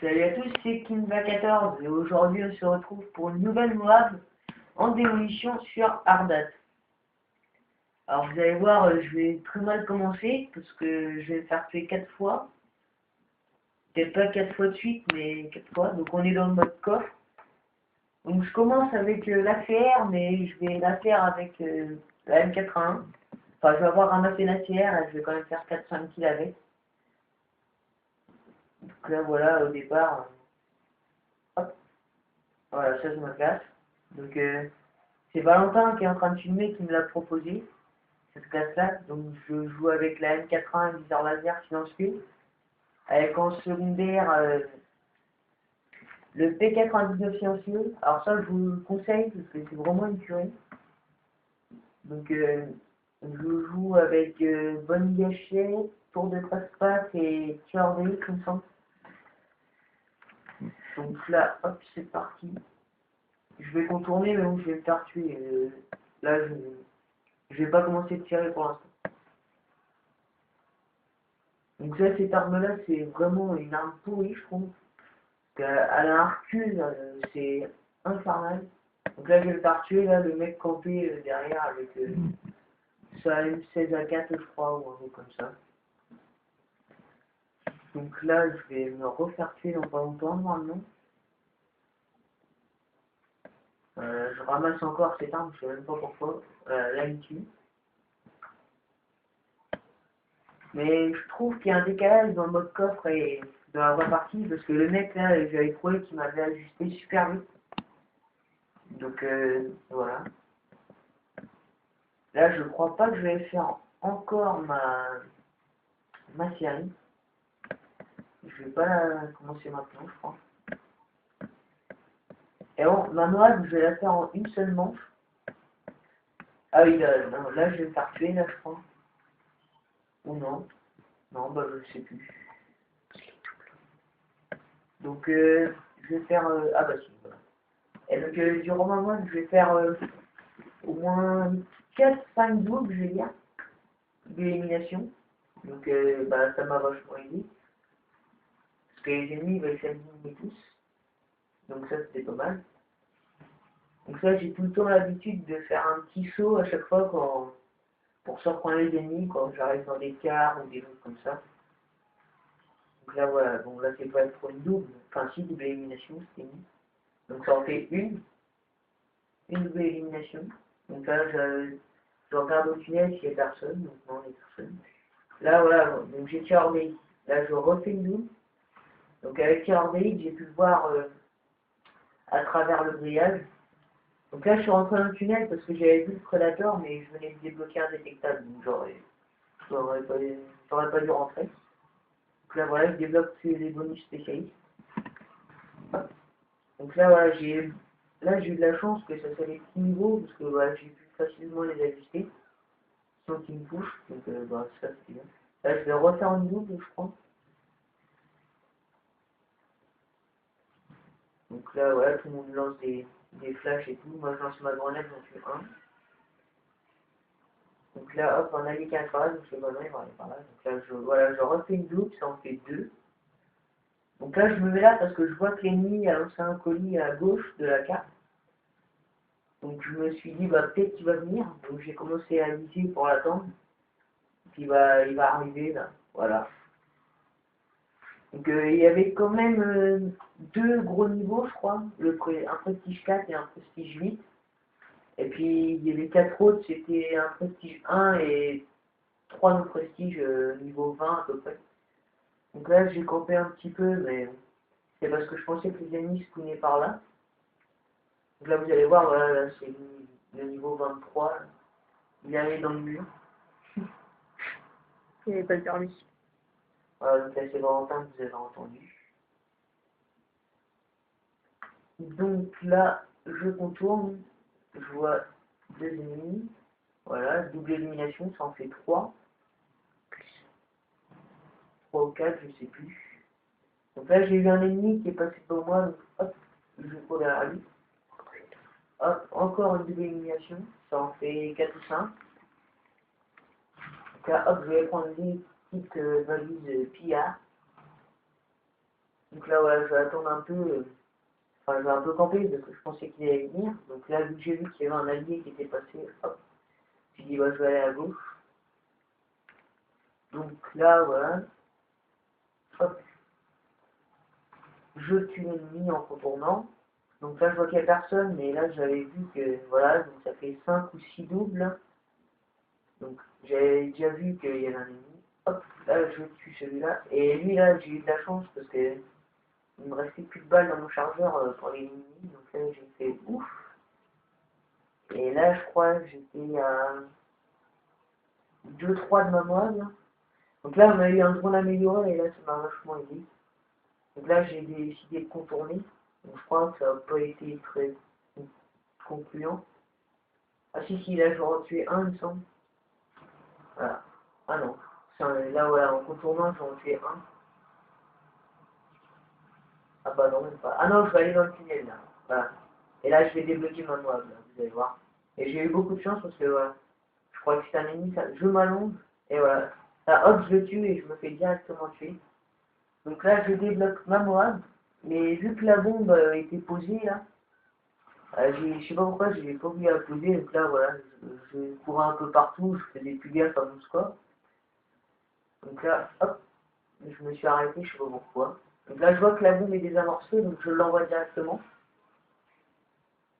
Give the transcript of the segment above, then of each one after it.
Salut à tous, c'est Kinva14 et aujourd'hui on se retrouve pour une nouvelle moab en démolition sur Ardat. Alors vous allez voir, je vais très mal commencer parce que je vais me faire tuer 4 fois. Peut-être pas 4 fois de suite, mais 4 fois. Donc on est dans le mode coffre. Donc je commence avec l'ACR, mais je vais la faire avec la M81. Enfin, je vais avoir ramassé l'ACR et je vais quand même faire 4-5 kills avec. Donc là voilà, au départ, hop, voilà, ça je me classe. Donc c'est Valentin qui est en train de filmer qui me l'a proposé, cette classe-là. Donc je joue avec la M80 viseur laser silencieux, avec en secondaire le P99 silencieux. Alors ça je vous le conseille parce que c'est vraiment une tuerie. Donc je joue avec Bonne Gâchette, Tour de Passe-Passe et Tueur de Hit, il me semble. Donc là, hop, c'est parti. Je vais contourner, mais bon, je vais me faire tuer. Là, je vais pas commencer de tirer pour l'instant. Donc ça, cette arme-là, c'est vraiment une arme pourrie, je trouve. Elle a un recul, c'est infernal. Donc là, je vais me faire tuer, là, le mec campé derrière avec sa M16A4, je crois, ou un truc comme ça. Donc là, je vais me refaire tuer dans pas longtemps, normalement. Je ramasse encore cette arme, je sais même pas pourquoi. Là, il tue. Mais je trouve qu'il y a un décalage dans le mode coffre et dans la voie partie, parce que le mec, là, j'avais trouvé qu'il m'avait ajusté super vite. Donc voilà. Là, je crois pas que je vais faire encore ma série. Je vais pas la commencer maintenant, je crois. Et bon, ma noix, je vais la faire en une seule manche. Ah oui, non, là, je vais me faire tuer, là, je crois. Ou non. Non, bah, je sais plus. Donc, je vais faire... ah bah si, voilà. Et donc, durant ma moine, je vais faire au moins 4-5 doubles, je vais dire, d'élimination. Donc, bah, ça m'a vachement aidé. Parce que les ennemis veulent s'éliminer tous. Donc ça, c'était pas mal. Donc ça, j'ai tout le temps l'habitude de faire un petit saut à chaque fois pour surprendre les ennemis, quand j'arrive dans des cars ou des trucs comme ça. Donc là, voilà. Donc là, c'est pas trop une double. Enfin, si, double élimination, c'était mis. Donc ça en fait une double élimination. Donc là, je regarde au tunnel s'il y a personne. Donc non, il n'y a personne. Là, voilà. Donc j'ai tiré Orbeid. Là, je refais une double. Donc avec tir Orbeid, j'ai pu le voir à travers le grillage. Donc là, je suis rentré dans le tunnel parce que j'avais vu le prédateur, mais je venais de débloquer un détectable, donc j'aurais pas dû rentrer. Donc là, voilà, je débloque les bonus spécialistes. Donc là, voilà, j'ai eu de la chance que ça soit les petits niveaux, parce que voilà, j'ai pu facilement les ajuster, sans qu'ils me touchent, donc bah, ça c'est bien. Là, je vais refaire une double, je crois. Donc là, voilà, tout le monde lance des flashs et tout. Moi, je lance ma grenade, j'en tue un. Donc là, hop, on a les 4 phrases, donc c'est bon, il va aller par là. Donc là, voilà, je refais une double, ça en fait 2. Donc là, je me mets là parce que je vois que l'ennemi a lancé un colis à gauche de la carte. Donc je me suis dit, bah peut-être qu'il va venir. Donc j'ai commencé à viser pour l'attendre. Puis bah, il va arriver là, voilà. Donc il y avait quand même 2 gros niveaux, je crois. Un prestige 4 et un prestige 8. Et puis il y avait 4 autres, c'était un prestige 1 et 3 autres prestiges niveau 20 à peu près. Donc là, j'ai campé un petit peu, mais c'est parce que je pensais que les ennemis se cognaient par là. Donc là, vous allez voir, voilà, là, c'est le niveau 23. Là. Il est allé dans le mur. Il n'avait pas le permis. Voilà, donc là, c'est Valentin que vous avez entendu. Donc là, je contourne. Je vois 2 ennemis. Voilà, double élimination, ça en fait 3. 3 ou 4, je sais plus. Donc là, j'ai eu un ennemi qui est passé pour moi. Donc hop, je cours derrière lui. Hop, encore une double élimination. Ça en fait 4 ou 5. Donc là, hop, je vais prendre une petite valise pillard. Donc là, voilà, je vais attendre un peu. Enfin, je vais un peu camper parce que je pensais qu'il allait venir. Donc là, vu que j'ai vu qu'il y avait un allié qui était passé, hop, j'ai dit, bah, je vais aller à gauche. Donc là, voilà, hop, je tue l'ennemi en contournant. Donc là, je vois qu'il n'y a personne, mais là, j'avais vu que, voilà, donc ça fait 5 ou 6 doubles. Donc, j'avais déjà vu qu'il y avait un ennemi. Hop, là, je tue celui-là. Et lui, là, j'ai eu de la chance parce que il me restait plus de balles dans mon chargeur pour l'éliminer. Donc là, j'ai fait ouf. Et là, je crois que j'étais à 2-3 de ma moelle. Donc là, on a eu un drone amélioré et là, ça m'a vachement aidé. Donc là, j'ai décidé de contourner. Donc je crois que ça n'a pas été très concluant. Ah si, là, j'en ai tué un, il me semble. Voilà. Ah non. Là, voilà, en contournant, j'en ai tué un. Ah bah non, même pas. Ah non, je vais aller dans le tunnel, là. Voilà. Et là, je vais débloquer ma moelle, là, vous allez voir. Et j'ai eu beaucoup de chance parce que, voilà, je crois que c'est un ennemi, ça, je m'allonge, et voilà. Là, hop, je le tue et je me fais directement tuer. Donc là, je débloque ma moelle. Mais vu que la bombe était posée, là, je sais pas pourquoi, j'ai pas voulu la poser. Donc là, voilà, je courais un peu partout, je faisais plus gaffe à mon score. Donc là, hop, je me suis arrêté, je sais pas pourquoi. Donc là, je vois que la bombe est désamorcée, donc je l'envoie directement.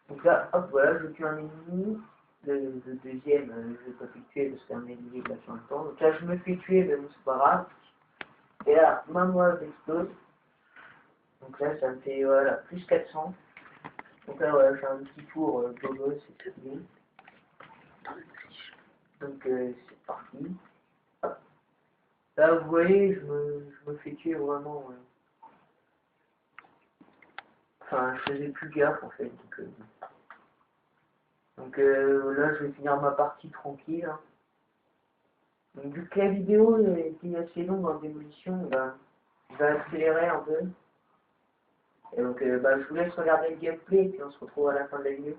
Donc là, hop, voilà, je tue un ennemi. Le deuxième, je vais pas le tuer parce que c'est un ennemi là sur le temps. Donc là, je me fais tuer, mais bon, c'est pas grave. Et là, ma moelle explose. Donc là, ça me fait, voilà, plus 400. Donc là, voilà, je fais un petit tour global, c'est très bien. Donc c'est parti. Hop. Là, vous voyez, je me fais tuer vraiment. Enfin, je faisais plus gaffe en fait. Donc là, je vais finir ma partie tranquille. Hein. Donc, vu que la vidéo était assez longue en démolition, bah, je vais accélérer un peu. Et donc, bah, je vous laisse regarder le gameplay et puis on se retrouve à la fin de la vidéo.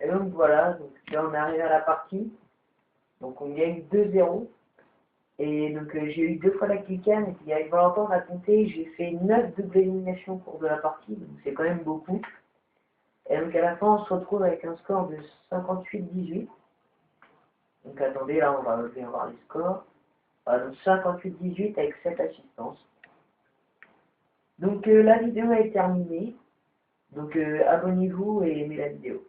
Et donc voilà, donc là on est arrivé à la partie. Donc on gagne 2-0. Et donc j'ai eu 2 fois la killcam et puis avec Valentin on a compté, j'ai fait 9 doubles éliminations au cours de la partie, donc c'est quand même beaucoup. Et donc à la fin on se retrouve avec un score de 58-18. Donc attendez, là on va bien voir les scores. Voilà, donc 58-18 avec 7 assistances. Donc la vidéo est terminée. Donc abonnez-vous et aimez la vidéo.